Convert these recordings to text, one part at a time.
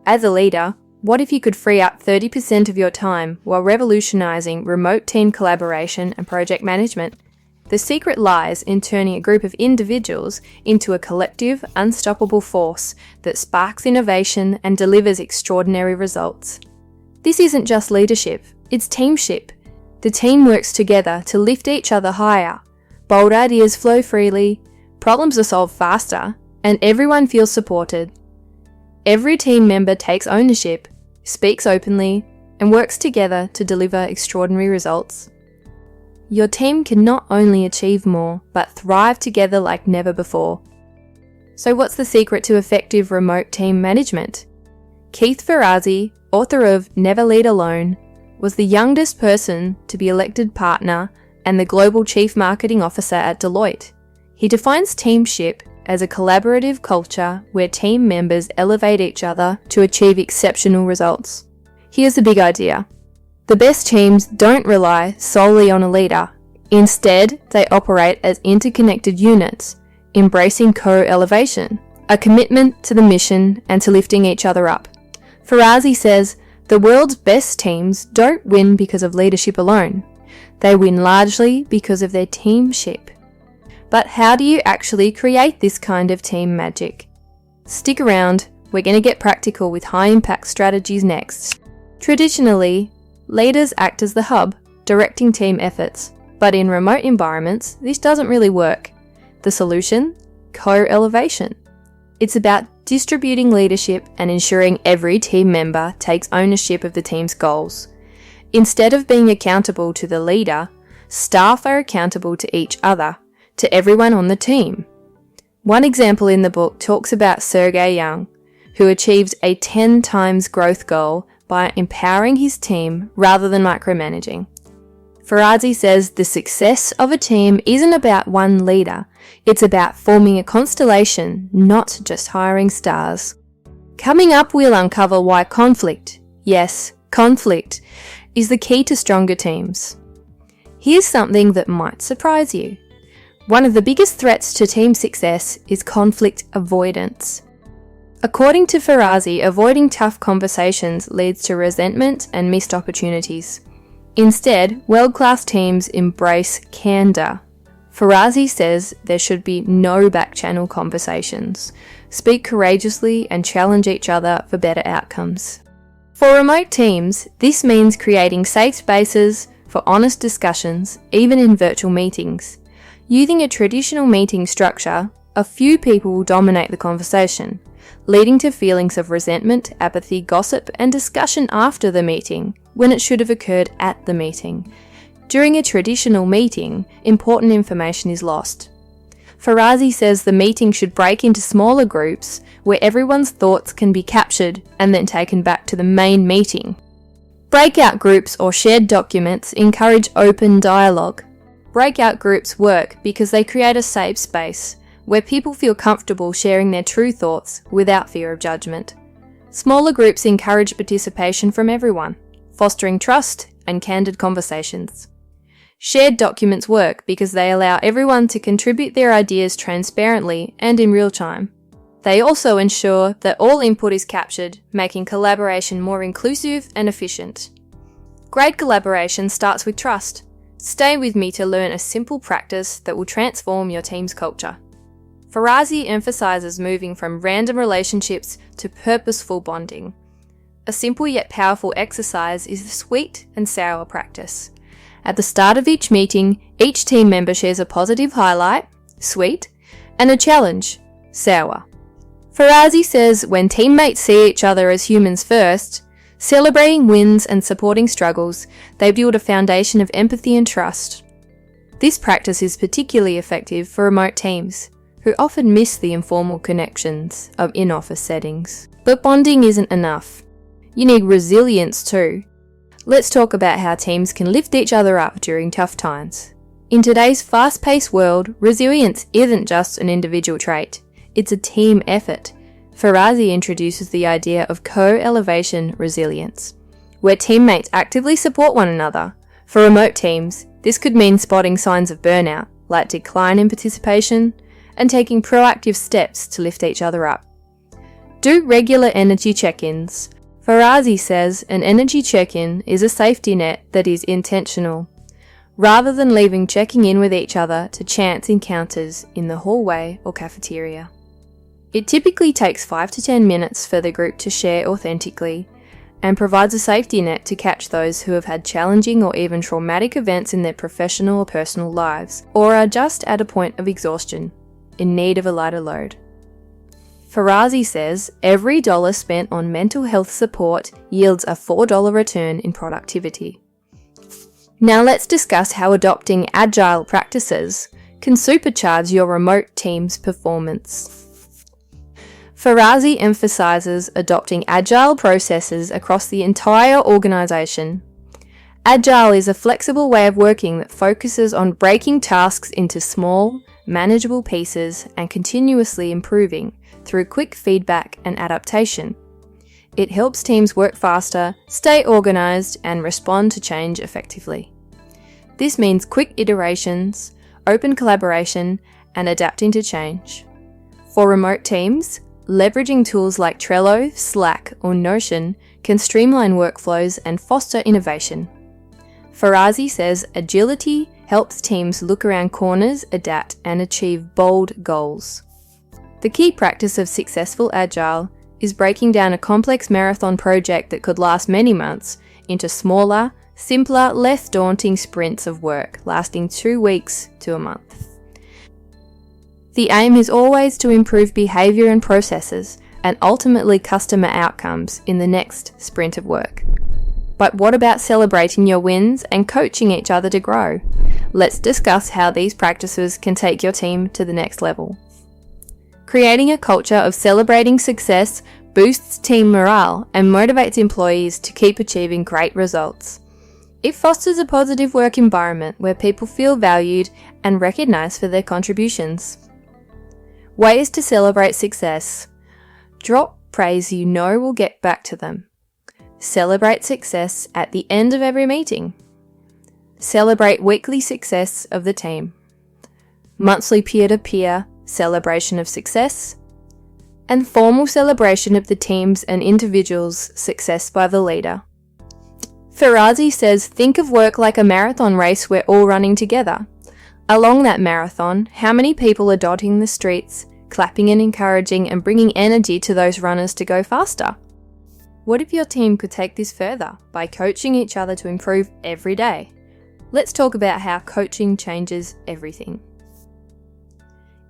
As a leader, what if you could free up 30% of your time while revolutionizing remote team collaboration and project management? The secret lies in turning a group of individuals into a collective, unstoppable force that sparks innovation and delivers extraordinary results. This isn't just leadership, it's teamship. The team works together to lift each other higher. Bold ideas flow freely, problems are solved faster, and everyone feels supported. Every team member takes ownership, speaks openly, and works together to deliver extraordinary results. Your team can not only achieve more, but thrive together like never before. So what's the secret to effective remote team management? Keith Ferrazzi, author of Never Lead Alone, was the youngest person to be elected partner and the Global Chief Marketing Officer at Deloitte. He defines teamship as a collaborative culture where team members elevate each other to achieve exceptional results. Here's the big idea. The best teams don't rely solely on a leader. Instead, they operate as interconnected units, embracing co-elevation, a commitment to the mission and to lifting each other up. Ferrazzi says, the world's best teams don't win because of leadership alone. They win largely because of their teamship. But how do you actually create this kind of team magic? Stick around, we're going to get practical with high-impact strategies next. Traditionally, leaders act as the hub, directing team efforts, but in remote environments, this doesn't really work. The solution? Co-elevation. It's about distributing leadership and ensuring every team member takes ownership of the team's goals. Instead of being accountable to the leader, staff are accountable to each other, to everyone on the team. One example in the book talks about Sergey Young, who achieved a 10 times growth goal by empowering his team rather than micromanaging. Ferrazzi says the success of a team isn't about one leader, it's about forming a constellation, not just hiring stars. Coming up, we'll uncover why conflict, yes, conflict, is the key to stronger teams. Here's something that might surprise you. One of the biggest threats to team success is conflict avoidance. According to Ferrazzi, avoiding tough conversations leads to resentment and missed opportunities. Instead, world-class teams embrace candor. Ferrazzi says there should be no back-channel conversations. Speak courageously and challenge each other for better outcomes. For remote teams, this means creating safe spaces for honest discussions, even in virtual meetings. Using a traditional meeting structure, a few people will dominate the conversation, leading to feelings of resentment, apathy, gossip, and discussion after the meeting, when it should have occurred at the meeting. During a traditional meeting, important information is lost. Ferrazzi says the meeting should break into smaller groups where everyone's thoughts can be captured and then taken back to the main meeting. Breakout groups or shared documents encourage open dialogue. Breakout groups work because they create a safe space where people feel comfortable sharing their true thoughts without fear of judgment. Smaller groups encourage participation from everyone, fostering trust and candid conversations. Shared documents work because they allow everyone to contribute their ideas transparently and in real time. They also ensure that all input is captured, making collaboration more inclusive and efficient. Great collaboration starts with trust. Stay with me to learn a simple practice that will transform your team's culture. Ferrazzi emphasizes moving from random relationships to purposeful bonding. A simple yet powerful exercise is the sweet and sour practice. At the start of each meeting, each team member shares a positive highlight, sweet, and a challenge, sour. Ferrazzi says when teammates see each other as humans first, celebrating wins and supporting struggles, they build a foundation of empathy and trust. This practice is particularly effective for remote teams, who often miss the informal connections of in-office settings. But bonding isn't enough. You need resilience too. Let's talk about how teams can lift each other up during tough times. In today's fast-paced world, resilience isn't just an individual trait, it's a team effort. Ferrazzi introduces the idea of co-elevation resilience, where teammates actively support one another. For remote teams, this could mean spotting signs of burnout, like decline in participation, and taking proactive steps to lift each other up. Do regular energy check-ins. Ferrazzi says an energy check-in is a safety net that is intentional, rather than leaving checking in with each other to chance encounters in the hallway or cafeteria. It typically takes 5 to 10 minutes for the group to share authentically, and provides a safety net to catch those who have had challenging or even traumatic events in their professional or personal lives, or are just at a point of exhaustion, in need of a lighter load. Ferrazzi says every dollar spent on mental health support yields a $4 return in productivity. Now let's discuss how adopting Agile practices can supercharge your remote team's performance. Ferrazzi emphasizes adopting Agile processes across the entire organization. Agile is a flexible way of working that focuses on breaking tasks into small, manageable pieces and continuously improving through quick feedback and adaptation. It helps teams work faster, stay organized, and respond to change effectively. This means quick iterations, open collaboration, and adapting to change. For remote teams, leveraging tools like Trello, Slack, or Notion can streamline workflows and foster innovation. Ferrazzi says agility helps teams look around corners, adapt, and achieve bold goals. The key practice of successful Agile is breaking down a complex marathon project that could last many months into smaller, simpler, less daunting sprints of work lasting 2 weeks to a month. The aim is always to improve behaviour and processes and ultimately customer outcomes in the next sprint of work. But what about celebrating your wins and coaching each other to grow? Let's discuss how these practices can take your team to the next level. Creating a culture of celebrating success boosts team morale and motivates employees to keep achieving great results. It fosters a positive work environment where people feel valued and recognized for their contributions. Ways to celebrate success. Drop praise you know will get back to them. Celebrate success at the end of every meeting. Celebrate weekly success of the team. Monthly peer-to-peer celebration of success, and formal celebration of the team's and individuals' success by the leader. Ferrazzi says think of work like a marathon race we're all running together. Along that marathon, how many people are dotting the streets, clapping and encouraging and bringing energy to those runners to go faster? What if your team could take this further by coaching each other to improve every day? Let's talk about how coaching changes everything.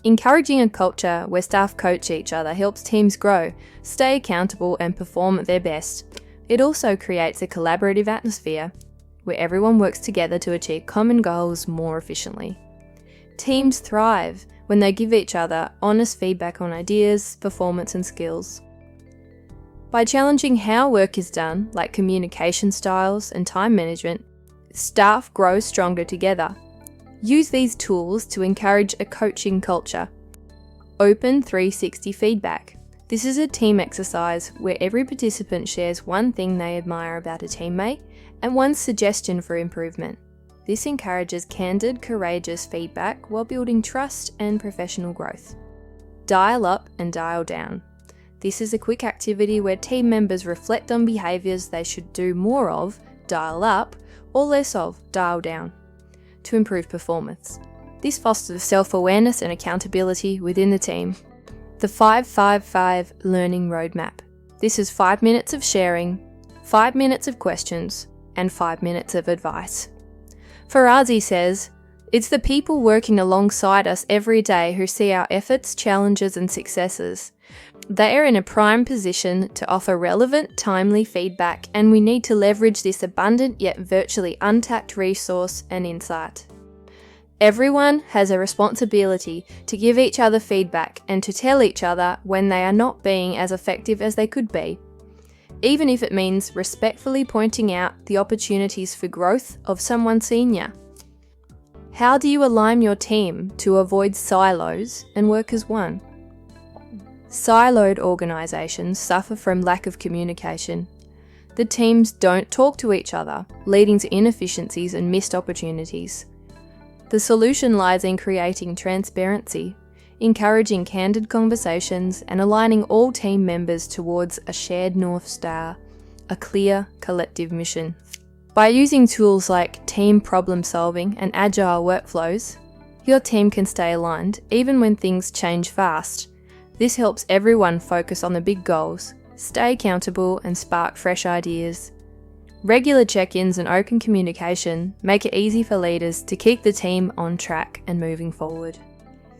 Encouraging a culture where staff coach each other helps teams grow, stay accountable, and perform at their best. It also creates a collaborative atmosphere where everyone works together to achieve common goals more efficiently. Teams thrive when they give each other honest feedback on ideas, performance, and skills. By challenging how work is done, like communication styles and time management, staff grow stronger together. Use these tools to encourage a coaching culture. Open 360 feedback. This is a team exercise where every participant shares one thing they admire about a teammate and one suggestion for improvement. This encourages candid, courageous feedback while building trust and professional growth. Dial up and dial down. This is a quick activity where team members reflect on behaviours they should do more of, dial up, or less of, dial down, to improve performance. This fosters self-awareness and accountability within the team. The 5-5-5 Learning Roadmap. This is 5 minutes of sharing, 5 minutes of questions, and 5 minutes of advice. Ferrazzi says, it's the people working alongside us every day who see our efforts, challenges, and successes. They are in a prime position to offer relevant, timely feedback, and we need to leverage this abundant yet virtually untapped resource and insight. Everyone has a responsibility to give each other feedback and to tell each other when they are not being as effective as they could be, even if it means respectfully pointing out the opportunities for growth of someone senior. How do you align your team to avoid silos and work as one? Siloed organisations suffer from lack of communication. The teams don't talk to each other, leading to inefficiencies and missed opportunities. The solution lies in creating transparency. encouraging candid conversations and aligning all team members towards a shared North Star, a clear collective mission. By using tools like team problem solving and agile workflows, your team can stay aligned even when things change fast. This helps everyone focus on the big goals, stay accountable and spark fresh ideas. Regular check-ins and open communication make it easy for leaders to keep the team on track and moving forward.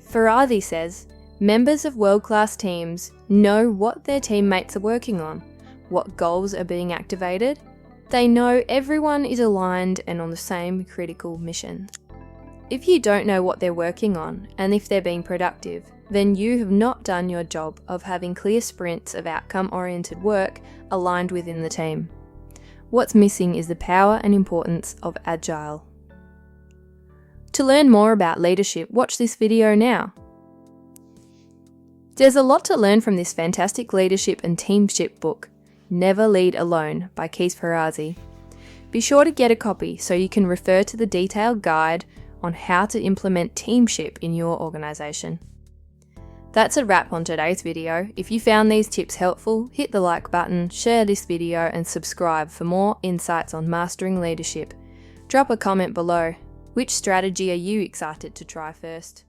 Ferrazzi says, members of world-class teams know what their teammates are working on, what goals are being activated. They know everyone is aligned and on the same critical mission. If you don't know what they're working on and if they're being productive, then you have not done your job of having clear sprints of outcome-oriented work aligned within the team. What's missing is the power and importance of Agile. To learn more about leadership, watch this video now. There's a lot to learn from this fantastic leadership and teamship book, Never Lead Alone by Keith Ferrazzi. Be sure to get a copy so you can refer to the detailed guide on how to implement teamship in your organisation. That's a wrap on today's video. If you found these tips helpful, hit the like button, share this video and subscribe for more insights on mastering leadership. Drop a comment below. Which strategy are you excited to try first?